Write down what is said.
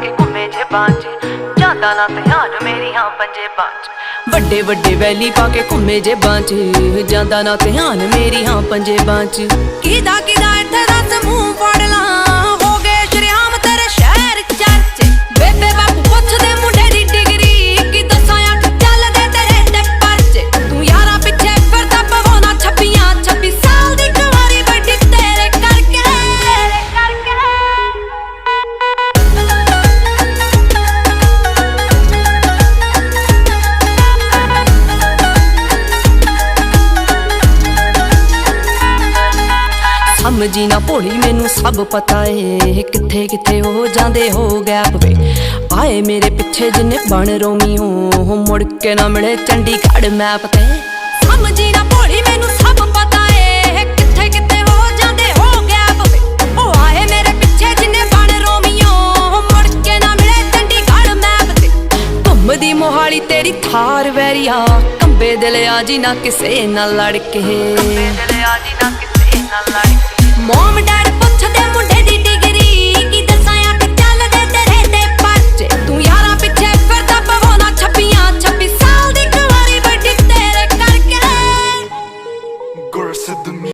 के घूमे जे बांच जांदा ना ध्यान मेरियां पंजे बांच वड्डे वड्डे वैली पाके घूमे जे बांच जांदा ना ध्यान मेरियां पंजे बांच किदा किदा इत्थे दस मूंह फड़ ला हो गए शरेआम तेरे शहर चर्चे बेबे बापू पुछदे मुंडे दी डिग्री कि दसां अठ चलदे तेरे ते परचे तू यारा पिछे फिरदा पवाना 26 साल दी कुंवारी बड़ी तेरे करके समझी ना भोली मैनू सब पता है किथे किथे हो जांदे हो गैप वे आए मेरे पिछे जिन्ने बन रोमी हो मुड़ के ना मिले चंडीगढ़ मैप ते समझी ना भोली मैनू सब पता है किथे किथे हो जांदे हो गैप वे ओ आए मेरे पिछे जिन्ने बन रोमी हो मुड़ के ना मिले चंडीगढ़ मैप ते घुमदी मोहाली तेरी थार वैरिया कंबे दिल आजी ना किसे ना लड़ के कंबे दिल आजी ना किसे ना लड़ के मॉम डैडी